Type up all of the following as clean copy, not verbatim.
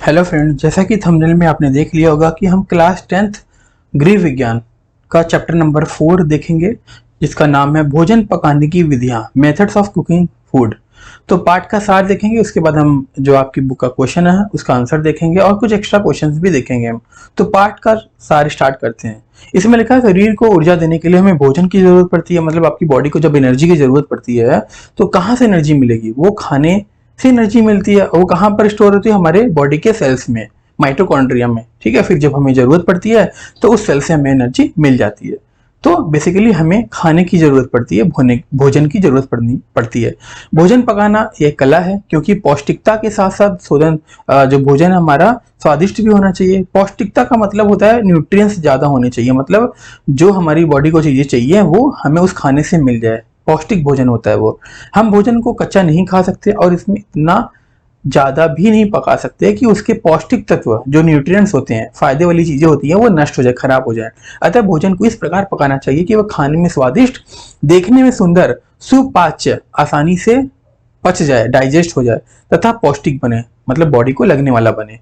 Hello friend, जैसा कि thumbnail में आपने देख लिया होगा कि हम क्लास 10th गृह विज्ञान का चैप्टर नंबर 4 देखेंगे, जिसका नाम है भोजन पकाने की विधियां, मेथड्स ऑफ कुकिंग फूड। तो पार्ट का सार देखेंगे, उसके बाद हम जो आपकी बुक का क्वेश्चन है उसका आंसर देखेंगे और कुछ एक्स्ट्रा क्वेश्चंस भी देखेंगे हम। तो पार्ट का सार स्टार्ट करते हैं। इसमें लिखा है शरीर को ऊर्जा देने के लिए हमें भोजन की जरूरत पड़ती है। मतलब आपकी बॉडी को जब एनर्जी की जरूरत पड़ती है तो कहाँ से एनर्जी मिलेगी? वो खाने से एनर्जी मिलती है। वो कहाँ पर स्टोर होती है? हमारे बॉडी के सेल्स में, माइटोकॉन्ड्रिया में। ठीक है, फिर जब हमें जरूरत पड़ती है तो उस सेल से हमें एनर्जी मिल जाती है। तो बेसिकली हमें खाने की जरूरत पड़ती है, भोजन की जरूरत पड़ती है। भोजन पकाना एक कला है, क्योंकि पौष्टिकता के साथ साथ शोधन जो भोजन हमारा स्वादिष्ट भी होना चाहिए। पौष्टिकता का मतलब होता है न्यूट्रिएंट्स ज्यादा होने चाहिए, मतलब जो हमारी बॉडी को चीजें चाहिए वो हमें उस खाने से मिल जाए। पौष्टिक भोजन होता है वो। हम भोजन को कच्चा नहीं खा सकते और इसमें इतना ज्यादा भी नहीं पका सकते कि उसके पौष्टिक तत्व जो न्यूट्रिएंट्स होते हैं, फायदे वाली चीजें होती हैं, वो नष्ट हो जाए, खराब हो जाए। अतः भोजन को इस प्रकार पकाना चाहिए कि वह खाने में स्वादिष्ट, देखने में सुंदर, सुपाच्य, आसानी से पच जाए, डाइजेस्ट हो जाए तथा पौष्टिक बने, मतलब बॉडी को लगने वाला बने।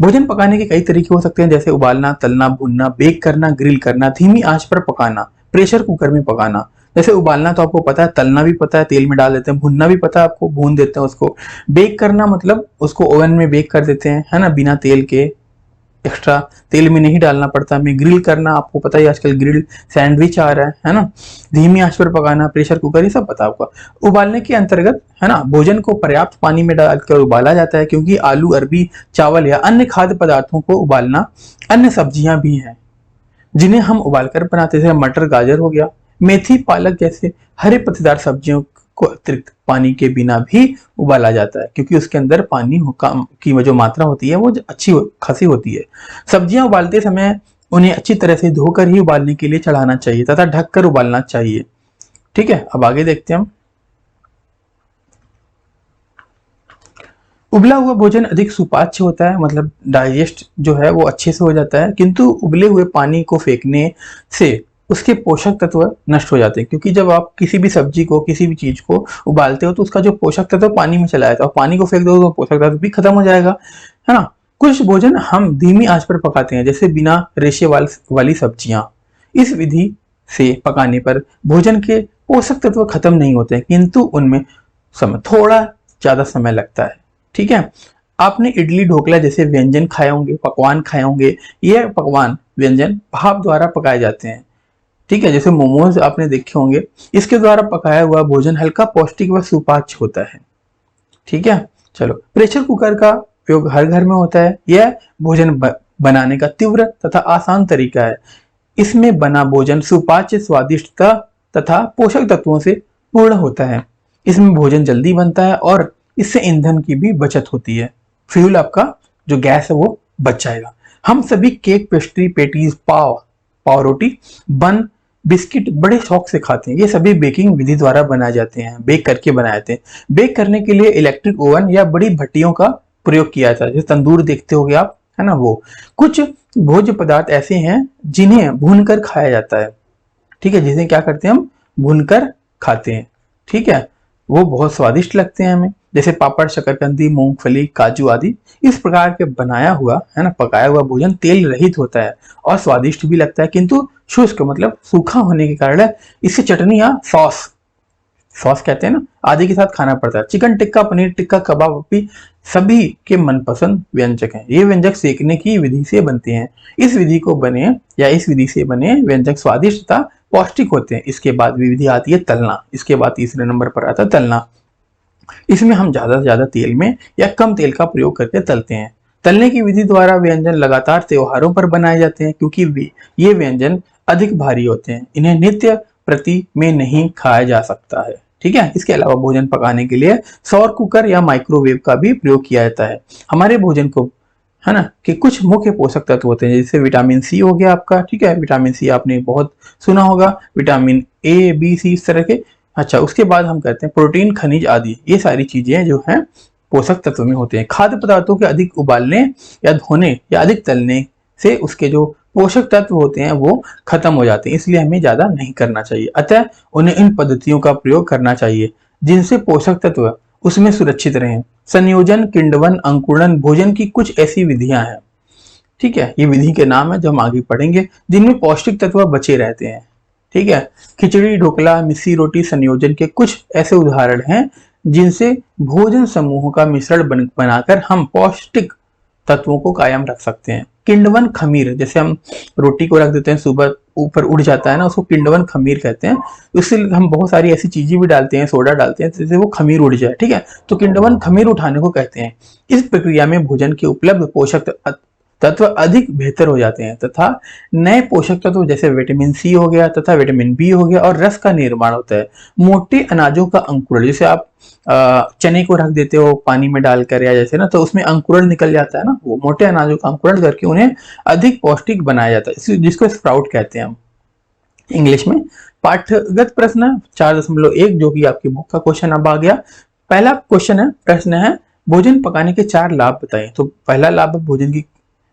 भोजन पकाने के कई तरीके हो सकते हैं, जैसे उबालना, तलना, भूनना, बेक करना, ग्रिल करना, धीमी आंच पर पकाना, प्रेशर कुकर में पकाना। जैसे उबालना तो आपको पता है, तलना भी पता है, तेल में डाल देते हैं, भुनना भी पता है आपको, भून देते हैं उसको। बेक करना मतलब उसको ओवन में बेक कर देते हैं, है ना, बिना तेल के, एक्स्ट्रा तेल में नहीं डालना पड़ता हमें। ग्रिल करना आपको पता है, आजकल ग्रिल सैंडविच आ रहा है ना। धीमी आंच पर पकाना, प्रेशर कुकर, ये सब पता आपको। उबालने के अंतर्गत, है ना, भोजन को पर्याप्त पानी में डालकर उबाला जाता है, क्योंकि आलू, अरबी, चावल या अन्य खाद्य पदार्थों को उबालना। अन्य सब्जियां भी हैं जिन्हें हम उबालकर बनाते हैं, जैसे मटर, गाजर हो गया, मेथी, पालक जैसे हरे पत्तेदार सब्जियों को अतिरिक्त पानी के बिना भी उबाला जाता है, क्योंकि उसके अंदर पानी की जो मात्रा होती है वो अच्छी खासी होती है। सब्जियां उबालते समय उन्हें अच्छी तरह से धोकर ही उबालने के लिए चढ़ाना चाहिए तथा ढककर उबालना चाहिए। ठीक है, अब आगे देखते हैं हम। उबला हुआ भोजन अधिक सुपाच्य होता है, मतलब डाइजेस्ट जो है वो अच्छे से हो जाता है, किंतु उबले हुए पानी को फेंकने से उसके पोषक तत्व नष्ट हो जाते हैं। क्योंकि जब आप किसी भी सब्जी को, किसी भी चीज को उबालते हो तो उसका जो पोषक तत्व पानी में चला जाता है, और पानी को फेंक दो तो पोषक तत्व भी खत्म हो जाएगा, है ना। कुछ भोजन हम धीमी आंच पर पकाते हैं, जैसे बिना रेशे वाली सब्जियां। इस विधि से पकाने पर भोजन के पोषक तत्व खत्म नहीं होते, किंतु उनमें थोड़ा ज्यादा समय लगता है। ठीक है, आपने इडली, ढोकला जैसे व्यंजन खाए होंगे, पकवान खाए होंगे। ये पकवान, व्यंजन भाप द्वारा पकाए जाते हैं। ठीक है, जैसे मोमोज आपने देखे होंगे। इसके द्वारा पकाया हुआ भोजन हल्का, पौष्टिक व सुपाच्य होता है। ठीक है, चलो, प्रेशर कुकर का उपयोग हर घर में होता है। यह भोजन बनाने का तीव्र तथा आसान तरीका है। इसमें बना भोजन सुपाच्य, स्वादिष्टता तथा पोषक तत्वों से पूर्ण होता है। इसमें भोजन जल्दी बनता है और इससे ईंधन की भी बचत होती है। फ्यूल, आपका जो गैस है वो बच जाएगा। हम सभी केक, पेस्ट्री, पेटीज, पाव रोटी, बन, बिस्किट बड़े शौक से खाते हैं। ये सभी बेकिंग विधि द्वारा बनाए जाते हैं, बेक करके बनाए जाते हैं। बेक करने के लिए इलेक्ट्रिक ओवन या बड़ी भट्टियों का प्रयोग किया जाता है, जैसे तंदूर देखते होगे आप, है ना वो। कुछ भोज्य पदार्थ ऐसे हैं जिन्हें भूनकर खाया जाता है। ठीक है, जिसे क्या करते हैं हम, भूनकर खाते हैं। ठीक है, वो बहुत स्वादिष्ट लगते हैं हमें, जैसे पापड़, शकरकंदी, मूंगफली, काजू आदि। इस प्रकार के बनाया हुआ, है ना, पकाया हुआ भोजन तेल रहित होता है और स्वादिष्ट भी लगता है, किंतु शुष्क, मतलब सूखा होने के कारण इससे चटनी या सॉस सॉस कहते हैं ना, आदि के साथ खाना पड़ता है। चिकन टिक्का, पनीर टिक्का, कबाब भी सभी के मनपसंद व्यंजक हैं। ये व्यंजक सेकने की विधि से बनते हैं। इस विधि से बने व्यंजक स्वादिष्ट तथा पौष्टिक होते हैं। इसके बाद विधि आती है तलना। इसके बाद तीसरे नंबर पर आता है तलना। इसमें हम ज्यादा से ज्यादा तेल में या कम तेल का प्रयोग करके तलते हैं। तलने की विधि द्वारा व्यंजन लगातार त्योहारों पर बनाए जाते हैं, क्योंकि ये व्यंजन अधिक भारी होते हैं। इन्हें नित्य प्रति में नहीं खाया जा सकता है। ठीक है, इसके अलावा भोजन पकाने के लिए सौर कुकर या माइक्रोवेव का भी प्रयोग किया जाता है। हमारे भोजन को, है ना, कि कुछ मुख्य पोषक तत्व होते हैं, जैसे विटामिन सी हो गया आपका। ठीक है, विटामिन सी आपने बहुत सुना होगा, विटामिन ए, बी, सी, इस तरह के। अच्छा, उसके बाद हम कहते हैं प्रोटीन, खनिज आदि। ये सारी चीजें जो हैं पोषक तत्व में होते हैं। खाद्य पदार्थों के अधिक उबालने या धोने या अधिक तलने से उसके जो पोषक तत्व होते हैं वो खत्म हो जाते हैं, इसलिए हमें ज्यादा नहीं करना चाहिए। अतः उन्हें इन पद्धतियों का प्रयोग करना चाहिए जिनसे पोषक तत्व उसमें सुरक्षित रहें। संयोजन, किण्वन, अंकुरण भोजन की कुछ ऐसी विधियां हैं, ठीक है, ये विधि के नाम है जो हम आगे पढ़ेंगे, जिनमें पौष्टिक तत्व बचे रहते हैं। ठीक है, खिचड़ी, ढोकला, मिस्सी रोटी संयोजन के कुछ ऐसे उदाहरण हैं जिनसे भोजन समूहों का मिश्रण बनाकर हम पौष्टिक तत्वों को कायम रख सकते हैं। किण्वन खमीर, जैसे हम रोटी को रख देते हैं सुबह ऊपर उड़ जाता है ना, उसको किण्वन खमीर कहते हैं। इससे हम बहुत सारी ऐसी चीजें भी डालते हैं, सोडा डालते हैं जिससे वो खमीर उड़ जाए, ठीक है, तो किण्वन खमीर उठाने को कहते हैं। इस प्रक्रिया में भोजन के उपलब्ध पोषक तत्व अधिक बेहतर हो जाते हैं तथा नए पोषक तत्व जैसे विटामिन सी हो गया तथा विटामिन बी हो गया और रस का निर्माण होता है। मोटे अनाजों का अंकुरण, जैसे आप चने को रख देते हो पानी में डालकर या जैसे ना, तो उसमें अंकुरण निकल जाता है ना, वो मोटे अनाजों का अंकुरण करके उन्हें अधिक पौष्टिक बनाया जाता है, जिसको स्प्राउट कहते हैं हम इंग्लिश में। पाठगत प्रश्न 4.1 जो कि आपकी बुक का क्वेश्चन अब आ गया। पहला क्वेश्चन है, प्रश्न है, भोजन पकाने के 4 लाभ बताइए। तो पहला लाभ भोजन की,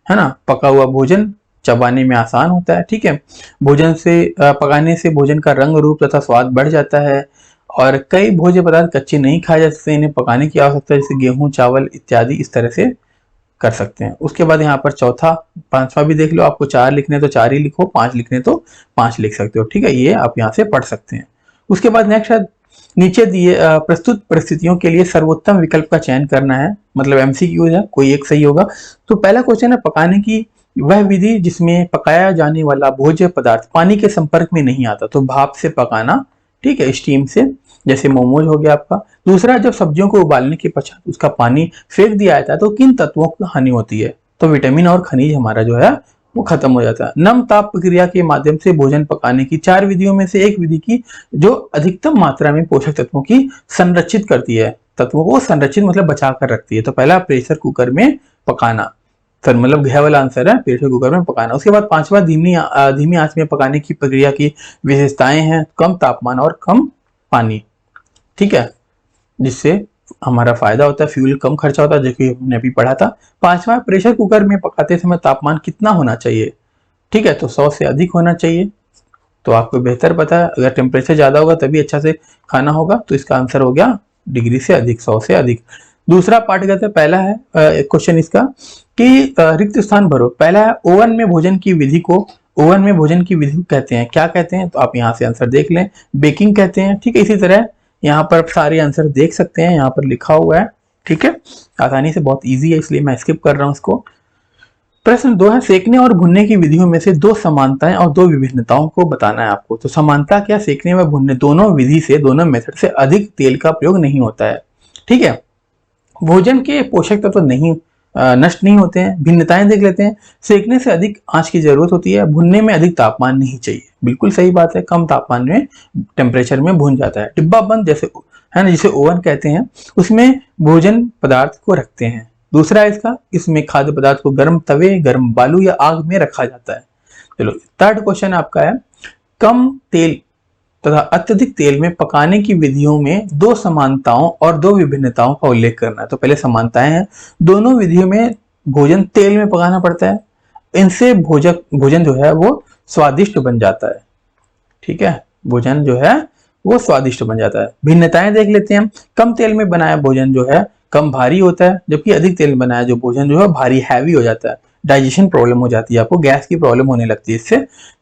है ना, पका हुआ भोजन चबाने में आसान होता है, ठीक है, भोजन से पकाने से भोजन का रंग, रूप तथा स्वाद बढ़ जाता है और कई भोज्य पदार्थ कच्चे नहीं खाए जा सकते, इन्हें पकाने की आवश्यकता है, जैसे गेहूं, चावल इत्यादि इस तरह से कर सकते हैं। उसके बाद यहाँ पर चौथा, पांचवा भी देख लो, आपको 4 लिखने तो 4 ही लिखो, 5 लिखने तो 5 लिख सकते हो, ठीक है, ये आप यहाँ से पढ़ सकते हैं। उसके बाद नेक्स्ट है, नीचे दिए प्रस्तुत परिस्थितियों के लिए सर्वोत्तम विकल्प का चयन करना है, मतलब एमसीक्यू है, कोई एक सही होगा। तो पहला क्वेश्चन है, पकाने की वह विधि जिसमें पकाया जाने वाला भोज्य पदार्थ पानी के संपर्क में नहीं आता, तो भाप से पकाना, ठीक है, स्टीम से, जैसे मोमोज हो गया आपका। दूसरा, जब सब्जियों को उबालने के पश्चात उसका पानी फेंक दिया जाता है तो किन तत्वों को हानि होती है, तो विटामिन और खनिज हमारा जो है वो खत्म हो जाता है। नम ताप प्रक्रिया के माध्यम से भोजन पकाने की 4 विधियों में से एक विधि की जो अधिकतम मात्रा में पोषक तत्वों की संरक्षित करती है, तत्वों को संरक्षित मतलब बचा कर रखती है। तो पहला, प्रेशर कुकर में पकाना, सर मतलब घ वाला आंसर है, प्रेशर कुकर में पकाना। उसके बाद पांचवा, धीमी आंच में पकाने की प्रक्रिया की विशेषताएं हैं, कम तापमान और कम पानी, ठीक है, जिससे हमारा फायदा होता है, फ्यूल कम खर्चा होता है, जो कि हमने अभी पढ़ा था। पांचवा, प्रेशर कुकर में पकाते समय तापमान कितना होना चाहिए, ठीक है, तो 100 से अधिक होना चाहिए, तो आपको बेहतर पता है, अगर टेम्परेचर ज्यादा होगा तभी अच्छा से खाना होगा, तो इसका आंसर हो गया डिग्री से अधिक, 100 से अधिक। दूसरा पार्ट कहते हैं, पहला है क्वेश्चन इसका कि रिक्त स्थान भरो। पहला है, ओवन में भोजन की विधि को, ओवन में भोजन की विधि कहते हैं, क्या कहते हैं, तो आप यहाँ से आंसर देख लें, बेकिंग कहते हैं, ठीक है। इसी तरह यहाँ पर सारे आंसर देख सकते हैं, यहाँ पर लिखा हुआ है, ठीक है, आसानी से, बहुत इजी है इसलिए मैं स्किप कर रहा हूँ इसको। प्रश्न 2 है, सेकने और भुनने की विधियों में से 2 समानताएं और 2 विभिन्नताओं को बताना है आपको। तो समानता क्या, सेकने व भुनने दोनों विधि से, दोनों मेथड से अधिक तेल का प्रयोग नहीं होता है, ठीक है, भोजन के पोषक तत्व नहीं नष्ट नहीं होते हैं। भिन्नताएं देख लेते हैं, सेकने से अधिक आंच की जरूरत होती है, भुनने में अधिक तापमान नहीं चाहिए, बिल्कुल सही बात है, कम तापमान में टेम्परेचर में भुन जाता है। डिब्बा बंद, जैसे है ना, जिसे ओवन कहते हैं, उसमें भोजन पदार्थ को रखते हैं। दूसरा है इसका, इसमें खाद्य पदार्थ को गर्म तवे, गर्म बालू या आग में रखा जाता है। चलो, थर्ड क्वेश्चन आपका है, कम तेल तथा अत्यधिक तेल में पकाने की विधियों में 2 समानताओं और 2 विभिन्नताओं का उल्लेख करना है। तो पहले समानताएं हैं, दोनों विधियों में भोजन तेल में पकाना पड़ता है, इनसे भोजन जो है वो स्वादिष्ट बन जाता है, ठीक है, भोजन जो है वो स्वादिष्ट बन जाता है। भिन्नताएं देख लेते हैं, कम तेल में बनाया भोजन जो है कम भारी होता है, जबकि अधिक तेल में बनाया जो भोजन जो है भारी हैवी हो जाता है, डाइजेशन प्रॉब्लम हो जाती है, आपको गैस की प्रॉब्लम होने लगती है इससे।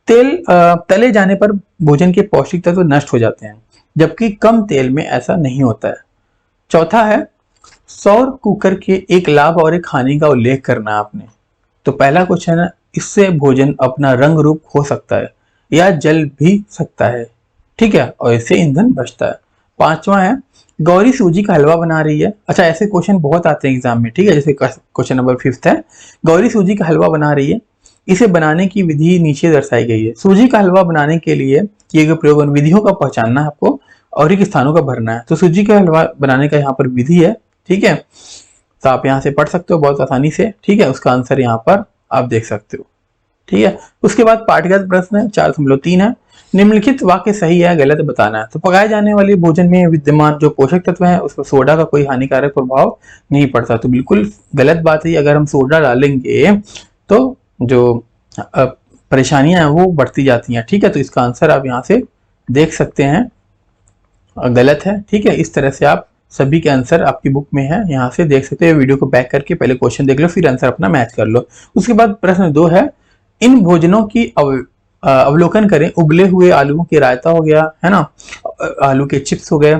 तेल तले जाने पर भोजन के पौष्टिक तत्व नष्ट हो जाते हैं, जबकि कम तेल में ऐसा नहीं होता है। चौथा है, सौर कुकर के एक लाभ और एक हानि का उल्लेख करना आपने। तो पहला क्वेश्चन है, इससे भोजन अपना रंग रूप खो सकता है या जल भी सकता है, ठीक है, और इससे ईंधन बचता है। पांचवा है, गौरी सूजी का हलवा बना रही है। अच्छा, ऐसे क्वेश्चन बहुत आते हैं एग्जाम में, ठीक है, जैसे क्वेश्चन नंबर 5 है, गौरी सूजी का हलवा बना रही है, इसे बनाने की विधि नीचे दर्शाई गई है। सूजी का हलवा बनाने के लिए किए गए प्रयोग विधियों का पहचानना है आपको और एक स्थानों का भरना है। तो सूजी का हलवा बनाने का यहाँ पर विधि है, ठीक है, तो आप यहाँ से पढ़ सकते हो बहुत आसानी से, ठीक है, उसका आंसर यहाँ पर आप देख सकते हो, ठीक है। उसके बाद पाठगत प्रश्न है 4.3 है, निम्नलिखित वाक्य सही है गलत बताना है। तो पकाए जाने वाले भोजन में विद्यमान जो पोषक तत्व है उसमें सोडा का कोई हानिकारक प्रभाव नहीं पड़ता, तो बिल्कुल गलत बात है। अगर हम सोडा डालेंगे तो जो परेशानियां हैं वो बढ़ती जाती हैं, ठीक है, तो इसका आंसर आप यहाँ से देख सकते हैं गलत है, ठीक है, इस तरह से आप सभी के आंसर आपकी बुक में है, यहाँ से देख सकते हो। वीडियो को बैक करके पहले क्वेश्चन देख लो, फिर आंसर अपना मैच कर लो। उसके बाद प्रश्न 2 है, इन भोजनों की अवलोकन करें। उबले हुए आलू की रायता हो गया, है ना, आलू के चिप्स हो गए,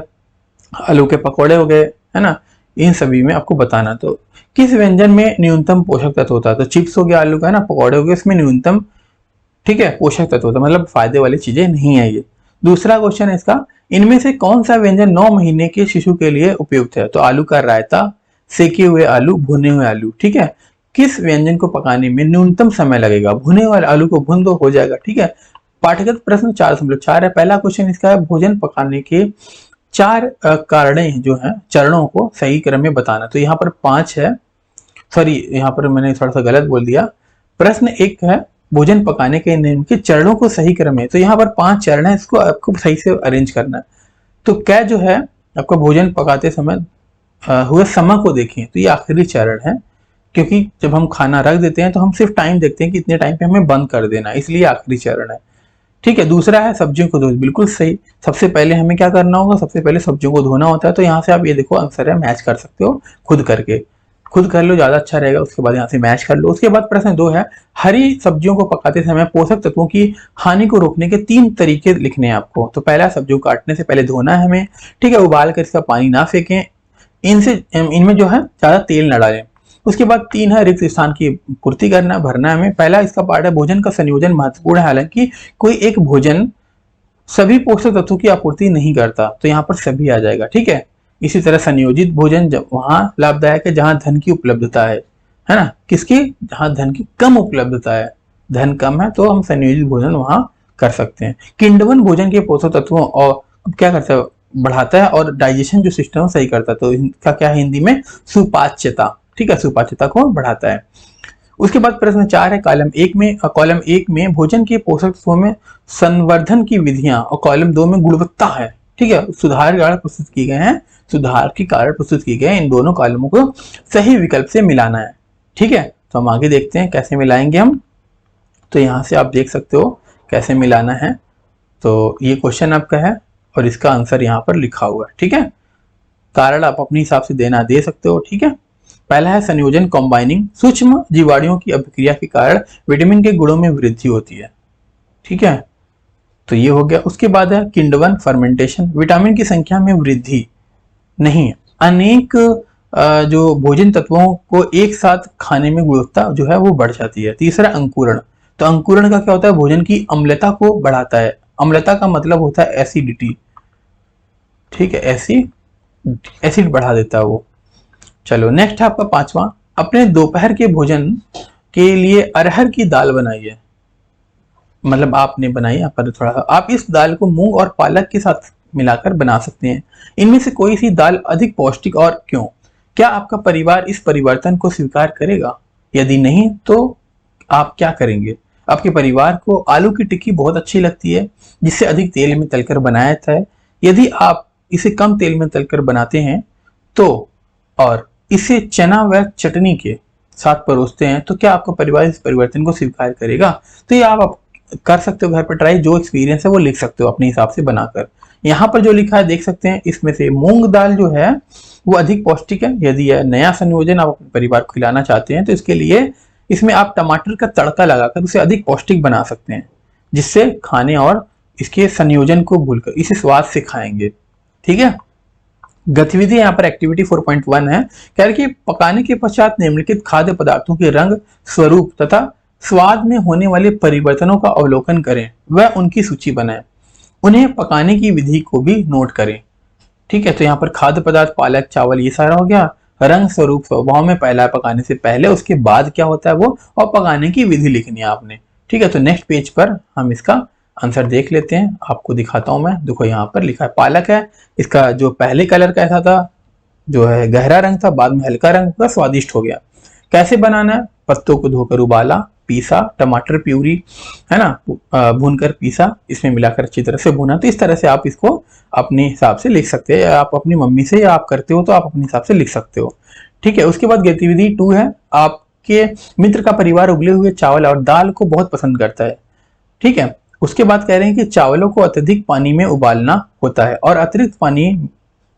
आलू के पकौड़े हो गए, है ना, इन सभी में आपको बताना। तो किस व्यंजन में न्यूनतम पोषक तत्व होता है? तो चिप्स हो गया आलू का, है ना, पकौड़े हो गए, इसमें न्यूनतम, ठीक है, पोषक तत्व होता है, मतलब फायदे वाली चीजें नहीं है ये। दूसरा क्वेश्चन है इसका, इनमें से कौन सा व्यंजन 9 महीने के शिशु के लिए उपयुक्त है? तो आलू का रायता, सेके हुए आलू, भुने हुए आलू, ठीक है। किस व्यंजन को पकाने में न्यूनतम समय लगेगा? भुने हुए आलू को भून दो, हो जाएगा, ठीक है। पाठ्यगत प्रश्न 4.4 है। पहला क्वेश्चन इसका है, भोजन पकाने के 4 कारणें जो है, चरणों को सही क्रम में बताना। तो यहाँ पर 5 है, सॉरी यहाँ पर मैंने थोड़ा सा गलत बोल दिया। प्रश्न 1 है, भोजन पकाने के नियम के चरणों को सही क्रम में। तो यहाँ पर 5 चरण है, इसको आपको सही से अरेंज करना है। तो क्या जो है, आपका भोजन पकाते समय हुए समय को देखें, तो ये आखिरी चरण है, क्योंकि जब हम खाना रख देते हैं तो हम सिर्फ टाइम देखते हैं कि इतने टाइम पे हमें बंद कर देना, इसलिए आखिरी चरण है, ठीक है। दूसरा है, सब्जियों को धो, बिल्कुल सही। सबसे पहले हमें क्या करना होगा? सबसे पहले सब्जियों को धोना होता है। तो यहाँ से आप ये देखो आंसर है, मैच कर सकते हो खुद करके, खुद कर लो, ज्यादा अच्छा रहेगा। उसके बाद यहाँ से मैच कर लो। उसके बाद प्रश्न 2 है, हरी सब्जियों को पकाते समय पोषक तत्वों की हानि को रोकने के 3 तरीके लिखने हैं आपको। तो पहला, सब्जियों को काटने से पहले धोना है हमें, ठीक है, उबाल कर इसका पानी ना फेंकें, इनमें जो है ज्यादा तेल न डालें। उसके बाद 3 है, रिक्त स्थान की पूर्ति करना, भरना है हमें। पहला इसका पार्ट है, भोजन का संयोजन महत्वपूर्ण है, हालांकि कोई एक भोजन सभी पोषक तत्वों की आपूर्ति नहीं करता, तो यहाँ पर सभी आ जाएगा, ठीक है। इसी तरह संयोजित भोजन जब वहां लाभदायक है जहां धन की उपलब्धता है ना, किसकी? जहां धन की कम उपलब्धता है, धन कम है, तो हम संयोजित भोजन वहां कर सकते हैं। किंडवन भोजन के पोषक तत्वों और क्या करता है? बढ़ाता है, और डाइजेशन जो सिस्टम सही करता है। तो इनका क्या है हिंदी में? सुपाच्यता, ठीक है, सुपाच्यता को बढ़ाता है। उसके बाद प्रश्न 4 है, कॉलम एक में भोजन के पोषक तत्वों में संवर्धन की विधियां, और कॉलम 2 में गुणवत्ता है, ठीक है, सुधार कारण प्रस्तुत किए गए हैं, सुधार के कारण प्रस्तुत किए गए हैं। इन दोनों कॉलमों को सही विकल्प से मिलाना है, ठीक है। तो हम आगे देखते हैं कैसे मिलाएंगे हम। तो यहाँ से आप देख सकते हो कैसे मिलाना है। तो ये क्वेश्चन आपका है और इसका आंसर यहाँ पर लिखा हुआ है, ठीक है। कारण आप अपने हिसाब से दे सकते हो, ठीक है। पहला है संयोजन, कॉम्बाइनिंग, सूक्ष्म जीवाणुओं की अभिक्रिया के कारण विटामिन के गुणों में वृद्धि होती है, ठीक है। तो ये हो गया। उसके बाद है किंडवन, फर्मेंटेशन, विटामिन की संख्या में वृद्धि नहीं, अनेक जो भोजन तत्वों को एक साथ खाने में गुणवत्ता जो है वो बढ़ जाती है। तीसरा अंकुरण, तो अंकुरण का क्या होता है? भोजन की अम्लता को बढ़ाता है। अम्लता का मतलब होता है एसिडिटी, ठीक है, एसिड बढ़ा देता है वो। चलो नेक्स्ट है आपका 5वां, अपने दोपहर के भोजन के लिए अरहर की दाल बनाइए। मतलब आपने बनाई, यहाँ पर थोड़ा सा आप इस दाल को मूंग और पालक के साथ मिलाकर बना सकते हैं। इनमें से कोई सी दाल अधिक पौष्टिक और क्यों? क्या आपका परिवार इस परिवर्तन को स्वीकार करेगा? यदि नहीं तो आप क्या करेंगे? आपके परिवार को आलू की टिक्की बहुत अच्छी लगती है जिससे अधिक तेल में तलकर बनाया जाता है। यदि आप इसे कम तेल में तलकर बनाते हैं तो, और इसे चना व चटनी के साथ परोसते हैं, तो क्या आपका परिवार इस परिवर्तन को स्वीकार करेगा? तो ये आप कर सकते हो घर पर ट्राई, जो एक्सपीरियंस है वो लिख सकते हो अपने हिसाब से बनाकर। यहाँ पर जो लिखा है देख सकते हैं, इसमें से मूंग दाल जो है वो अधिक पौष्टिक है। यदि यह नया संयोजन आप अपने परिवार को खिलाना चाहते हैं तो इसके लिए इसमें आप टमाटर का तड़का लगाकर उसे अधिक पौष्टिक बना सकते हैं, जिससे खाने और इसके संयोजन को भूलकर इसे स्वाद से खाएंगे, ठीक है। गतिविधि यहाँ पर एक्टिविटी 4.1 है, कह रही कि पकाने के पश्चात निम्नलिखित खाद्य पदार्थों के रंग, स्वरूप तथा स्वाद में होने वाले परिवर्तनों का अवलोकन करें व उनकी सूची बनाएं। उन्हें पकाने की विधि को भी नोट करें, ठीक है। तो यहाँ पर खाद्य पदार्थ, पालक, चावल, ये सारा हो गया। रंग, स्वरूप, स्वभाव में पहला पकाने से पहले, उसके बाद क्या होता है वो, और पकाने की विधि लिखनी है आपने, ठीक है। तो नेक्स्ट पेज पर हम इसका आंसर देख लेते हैं, आपको दिखाता हूं मैं। देखो यहाँ पर लिखा है पालक है, इसका जो पहले कलर कैसा था, जो है गहरा रंग था, बाद में हल्का रंग हुआ, स्वादिष्ट हो गया। कैसे बनाना है? पत्तों को धोकर उबाला, पीसा, टमाटर प्यूरी, है ना, भूनकर पीसा, इसमें मिलाकर अच्छी तरह से भुना। तो इस तरह से आप इसको अपने हिसाब से लिख सकते हैं, या आप अपनी मम्मी से या आप करते हो तो आप अपने हिसाब से लिख सकते हो, ठीक है। उसके बाद गतिविधि 2 है, आपके मित्र का परिवार उबले हुए चावल और दाल को बहुत पसंद करता है, ठीक है। उसके बाद कह रहे हैं कि चावलों को अत्यधिक पानी में उबालना होता है और अतिरिक्त पानी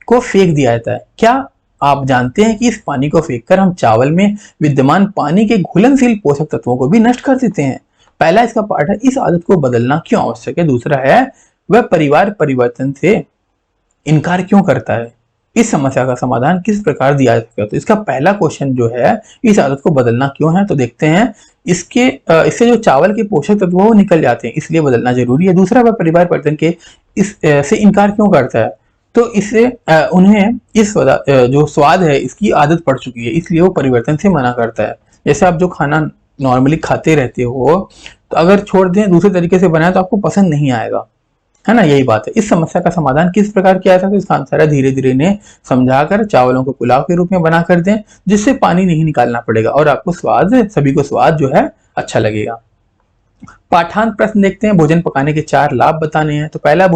को फेंक दिया जाता है। क्या आप जानते हैं कि इस पानी को फेंककर हम चावल में विद्यमान पानी के घुलनशील पोषक तत्वों को भी नष्ट कर देते हैं? पहला इसका पार्ट है, इस आदत को बदलना क्यों आवश्यक है। दूसरा है, वह परिवार परिवर्तन से इनकार क्यों करता है। इस समस्या का समाधान किस प्रकार दिया जा सकता है। तो इसका पहला क्वेश्चन जो है, इस आदत को बदलना क्यों है, तो देखते हैं इससे जो चावल के पोषक तत्व वो निकल जाते हैं, इसलिए बदलना जरूरी है। दूसरा, वह परिवार परिवर्तन के से इनकार क्यों करता है, तो इससे उन्हें इस जो स्वाद है इसकी आदत पड़ चुकी है, इसलिए वो परिवर्तन से मना करता है। जैसे आप जो खाना नॉर्मली खाते रहते हो, तो अगर छोड़ दें दूसरे तरीके से बनाए तो आपको पसंद नहीं आएगा, है ना, यही बात है। इस समस्या का समाधान किस प्रकार किया था, तो इसका आंसर है, धीरे धीरे इन्हें समझाकर चावलों को पुलाव के रूप में बना कर दें, जिससे पानी नहीं निकालना पड़ेगा और आपको सभी को स्वाद जो है अच्छा लगेगा। पाठांत प्रश्न देखते हैं। भोजन पकाने के 4 लाभ बताने हैं। तो पहला,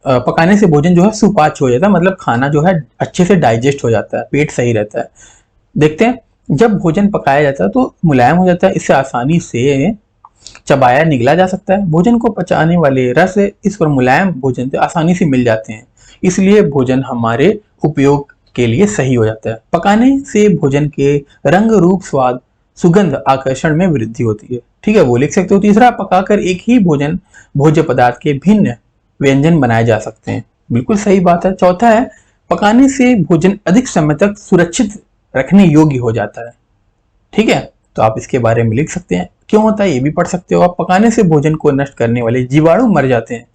पकाने से भोजन जो है सुपाच्य हो जाता है, मतलब खाना जो है अच्छे से डाइजेस्ट हो जाता है, पेट सही रहता है। देखते हैं, जब भोजन पकाया जाता है तो मुलायम हो जाता है, इससे आसानी से चबाया निगला जा सकता है। भोजन को पचाने वाले रस इस पर मुलायम भोजन से आसानी से मिल जाते हैं, इसलिए भोजन हमारे उपयोग के लिए सही हो जाता है। पकाने से भोजन के रंग, रूप, स्वाद, सुगंध, आकर्षण में वृद्धि होती है। ठीक है, वो लिख सकते हो। तीसरा, पकाकर एक ही भोज्य पदार्थ के भिन्न व्यंजन बनाए जा सकते हैं। बिल्कुल सही बात है। चौथा है, पकाने से भोजन अधिक समय तक सुरक्षित रखने योग्य हो जाता है। ठीक है, तो आप इसके बारे में लिख सकते हैं, क्यों होता है ये भी पढ़ सकते हो आप। पकाने से भोजन को नष्ट करने वाले जीवाणु मर जाते हैं,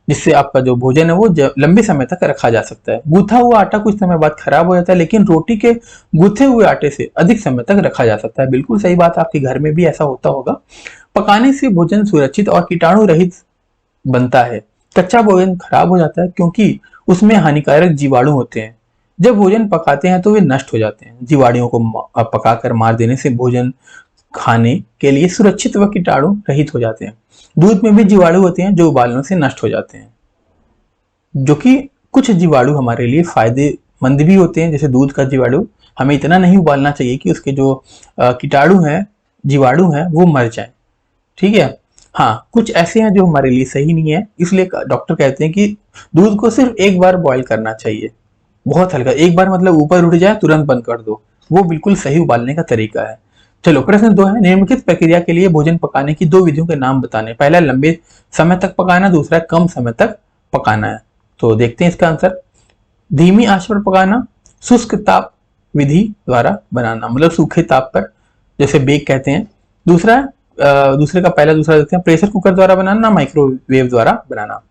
जिससे आपका जो भोजन है वो लंबे समय तक रखा जा सकता है। गूथा हुआ आटा कुछ समय बाद खराब हो जाता है, लेकिन रोटी के गूथे हुए आटे से अधिक समय तक रखा जा सकता है। बिल्कुल सही बात है, आपके घर में भी ऐसा होता होगा। पकाने से भोजन सुरक्षित और कीटाणु रहित बनता है। कच्चा भोजन खराब हो जाता है क्योंकि उसमें हानिकारक जीवाणु होते हैं। जब भोजन पकाते हैं तो वे नष्ट हो जाते हैं। जीवाणुओं को पकाकर मार देने से भोजन खाने के लिए सुरक्षित व कीटाणु रहित हो जाते हैं। दूध में भी जीवाणु होते हैं जो उबालने से नष्ट हो जाते हैं, जो कि कुछ जीवाणु हमारे लिए फायदेमंद भी होते हैं। जैसे दूध का जीवाणु हमें इतना नहीं उबालना चाहिए कि उसके जो कीटाणु हैं, जीवाणु हैं, वो मर जाएं। ठीक है, हाँ, कुछ ऐसे हैं जो हमारे लिए सही नहीं है, इसलिए डॉक्टर कहते हैं कि दूध को सिर्फ एक बार बॉईल करना चाहिए, बहुत हल्का। एक बार मतलब ऊपर उठ जाए तुरंत बंद कर दो, वो बिल्कुल सही उबालने का तरीका है। चलो, प्रश्न 2 है, निम्नलिखित प्रक्रिया के लिए भोजन पकाने की 2 विधियों के नाम बताने। पहला, लंबे समय तक पकाना, दूसरा कम समय तक पकाना है। तो देखते हैं इसका आंसर। धीमी आंच पर पकाना, शुष्क ताप विधि द्वारा बनाना, मतलब सूखे ताप पर, जैसे बेक कहते हैं। दूसरे का पहला दूसरा देखते हैं, प्रेशर कुकर द्वारा बनाना, माइक्रोवेव द्वारा बनाना।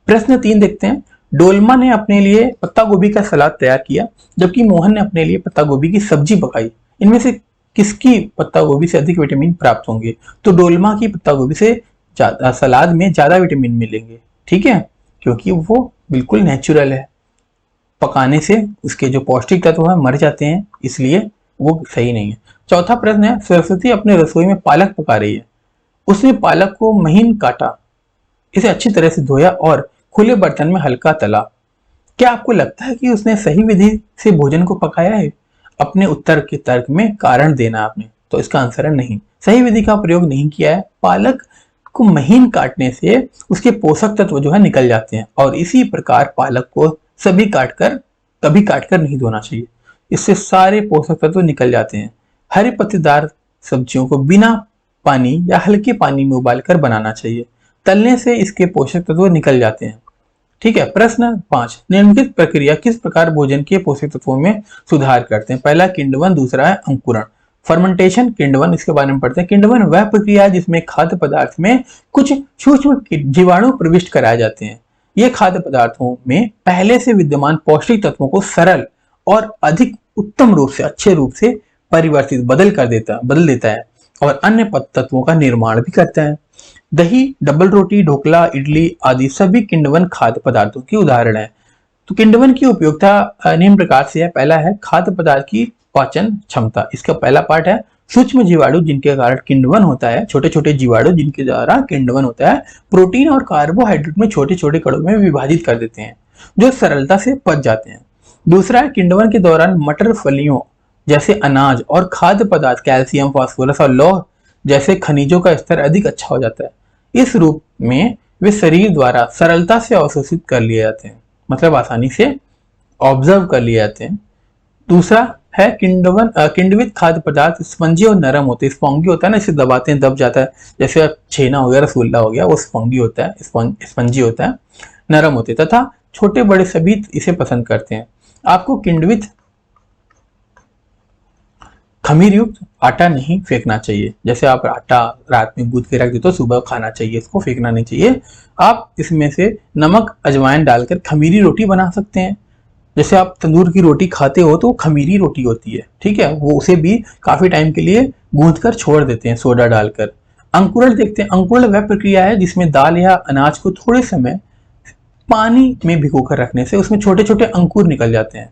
प्रश्न 3 देखते हैं। डोलमा ने अपने लिए पत्ता गोभी का सलाद तैयार किया, जबकि मोहन ने अपने लिए पत्ता गोभी की सब्जी पकाई। इनमें से किसकी पत्ता गोभी से अधिक विटामिन प्राप्त होंगे? तो डोलमा की पत्ता गोभी से सलाद में ज्यादा विटामिन मिलेंगे। ठीक है, क्योंकि वो बिल्कुल नेचुरल है, पकाने से उसके जो पौष्टिक तत्व है मर जाते हैं, इसलिए वो सही नहीं है। चौथा प्रश्न है, सरस्वती अपने रसोई में पालक पका रही है। उसने पालक को महीन काटा, इसे अच्छी तरह से धोया और खुले बर्तन में हल्का तला। क्या आपको लगता है कि उसने सही विधि से भोजन को पकाया है? अपने उत्तर के तर्क में कारण देना आपने। तो इसका आंसर है नहीं, सही विधि का प्रयोग नहीं किया है। पालक को महीन काटने से उसके पोषक तत्व जो है निकल जाते हैं, और इसी प्रकार पालक को कभी काटकर नहीं धोना चाहिए, इससे सारे पोषक तत्व निकल जाते हैं। हरे पत्तेदार सब्जियों को बिना पानी या हल्के पानी में उबालकर बनाना चाहिए, तलने से इसके पोषक तत्व निकल जाते हैं। ठीक है, प्रश्न 5, निम्नलिखित प्रक्रिया किस प्रकार भोजन के पोषक तत्वों में सुधार करते हैं? पहला किण्वन, दूसरा है अंकुरण। फर्मेंटेशन, किण्वन, इसके बारे में पढ़ते हैं। किण्वन वह प्रक्रिया है जिसमें खाद्य पदार्थ में कुछ सूक्ष्म जीवाणु प्रविष्ट कराए जाते हैं। ये खाद्य पदार्थों में पहले से विद्यमान पौष्टिक तत्वों को सरल और अधिक उत्तम रूप से, अच्छे रूप से परिवर्तित बदल देता है और अन्य तत्वों का निर्माण भी करता है। दही, डबल रोटी, ढोकला, इडली आदि सभी किण्वन खाद्य पदार्थों की उदाहरण है। तो किण्वन की उपयोगिता निम्न प्रकार से है। पहला है खाद्य पदार्थ की पाचन क्षमता। इसका पहला पार्ट है सूक्ष्म जीवाणु जिनके कारण किण्वन होता है, छोटे छोटे जीवाणु जिनके द्वारा किण्वन होता है, प्रोटीन और कार्बोहाइड्रेट में छोटे छोटे कणों में विभाजित कर देते हैं, जो सरलता से पच जाते हैं। दूसरा है किण्वन के दौरान मटर, फलियों जैसे अनाज और खाद्य पदार्थ, कैल्शियम, फास्फोरस और लौह जैसे खनिजों का स्तर अधिक अच्छा हो जाता है। इस रूप में वे शरीर द्वारा सरलता से अवशोषित कर लिए जाते हैं। मतलब आसानी से ऑब्जर्व कर लिए जाते हैं। दूसरा है किण्वित खाद्य पदार्थ स्पंजी और नरम होते हैं। स्पॉन्गी होता है ना, इसे दबाते हैं दब जाता है, जैसे छेना हो गया, रसगुल्ला हो गया, वो स्पॉन्गी होता है, स्पंजी होता है, नरम होते हैं, तथा छोटे बड़े सभी इसे पसंद करते हैं। आपको किण्वित खमीर युक्त आटा नहीं फेंकना चाहिए। जैसे आप आटा रात में गूंथ के रख देते हो, सुबह खाना चाहिए, इसको फेंकना नहीं चाहिए। आप इसमें से नमक अजवाइन डालकर खमीरी रोटी बना सकते हैं। जैसे आप तंदूर की रोटी खाते हो तो वो खमीरी रोटी होती है, ठीक है, वो उसे भी काफी टाइम के लिए गूंथ कर छोड़ देते हैं सोडा डालकर। अंकुरण देखते हैं। अंकुरण वह प्रक्रिया है जिसमें दाल या अनाज को थोड़े समय पानी में भिगोकर रखने से उसमें छोटे छोटे अंकुर निकल जाते हैं,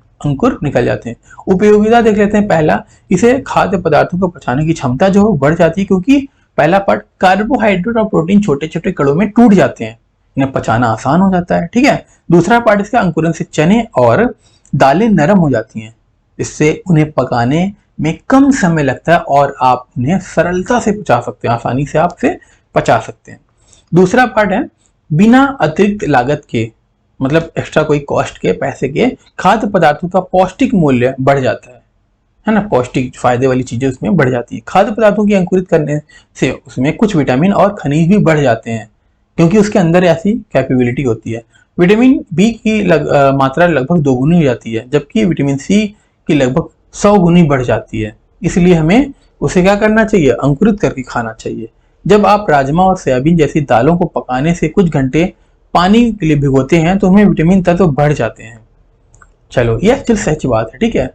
उपयोगिता देख लेते हैं। पहला, इसे खाद्य पदार्थों को पचाने की क्षमता जो है बढ़ जाती है, क्योंकि पहला पार्ट कार्बोहाइड्रेट और प्रोटीन छोटे छोटे कणों में टूट जाते हैं, इन्हें पचाना आसान हो जाता है, ठीक है। दूसरा पार्ट इसका, अंकुरन से चने और दालें नरम हो जाती हैं, इससे उन्हें पकाने में कम समय लगता है और आप उन्हें सरलता से पचा सकते हैं, आसानी से आप से पचा सकते हैं। दूसरा पार्ट है, बिना अतिरिक्त लागत के, मतलब एक्स्ट्रा कोई कॉस्ट के, पैसे के, खाद्य पदार्थों का पौष्टिक मूल्य बढ़ जाता है ना, पौष्टिक फायदे वाली चीजें उसमें बढ़ जाती है। खाद्य पदार्थों की अंकुरित करने से उसमें कुछ विटामिन और खनिज भी बढ़ जाते हैं, क्योंकि उसके अंदर ऐसी कैपेबिलिटी होती है। विटामिन बी की मात्रा लगभग 2 गुनी हो जाती है, जबकि विटामिन सी की लगभग 100 गुनी बढ़ जाती है। इसलिए हमें उसे क्या करना चाहिए, अंकुरित करके खाना चाहिए। जब आप राजमा और सोयाबीन जैसी दालों को पकाने से कुछ घंटे पानी के लिए भिगोते हैं तो उनमें विटामिन तत्व बढ़ जाते हैं। चलो, ये एक्चुअल सच बात है, ठीक है।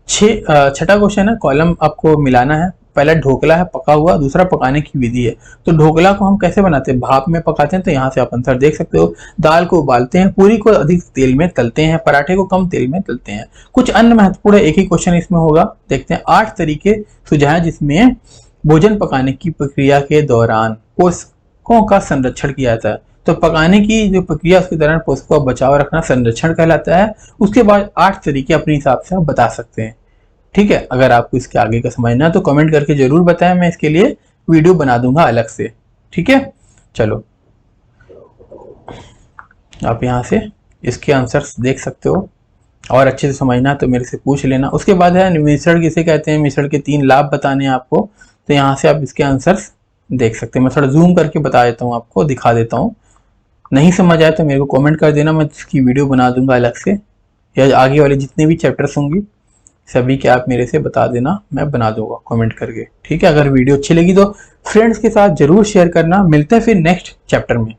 छठा क्वेश्चन है, कॉलम आपको मिलाना है। पहला ढोकला है पका हुआ, दूसरा पकाने की विधि है। तो ढोकला को हम कैसे बनाते हैं, भाप में पकाते हैं, तो यहाँ से आप आंसर देख सकते हो। दाल को उबालते हैं, पूरी को अधिक तेल में तलते हैं, पराठे को कम तेल में तलते हैं। कुछ अन्य महत्वपूर्ण, एक ही क्वेश्चन इसमें होगा, देखते हैं। 8 तरीके सुझाए जिसमें भोजन पकाने की प्रक्रिया के दौरान पोषकों का संरक्षण किया जाता है। तो पकाने की जो प्रक्रिया, उसके दौरान पोषकों का बचाव रखना संरक्षण कहलाता है। उसके बाद 8 तरीके अपने हिसाब से आप बता सकते हैं, ठीक है। अगर आपको इसके आगे का समझना है तो कमेंट करके जरूर बताएं, मैं इसके लिए वीडियो बना दूंगा अलग से, ठीक है। चलो, आप यहाँ से इसके आंसर्स देख सकते हो, और अच्छे से समझना तो मेरे से पूछ लेना। उसके बाद है मिश्रण किसे कहते हैं, मिश्रण के 3 लाभ बताने हैं आपको, तो यहाँ से आप इसके आंसर्स देख सकते हैं। मैं थोड़ा जूम करके बता देता हूँ, आपको दिखा देता हूँ। नहीं समझ आए तो मेरे को कमेंट कर देना, मैं इसकी वीडियो बना दूंगा अलग से, या आगे वाले जितने भी चैप्टर्स होंगे सभी के आप मेरे से बता देना, मैं बना दूंगा कमेंट करके, ठीक है। अगर वीडियो अच्छी लगी तो फ्रेंड्स के साथ जरूर शेयर करना। मिलते हैं फिर नेक्स्ट चैप्टर में।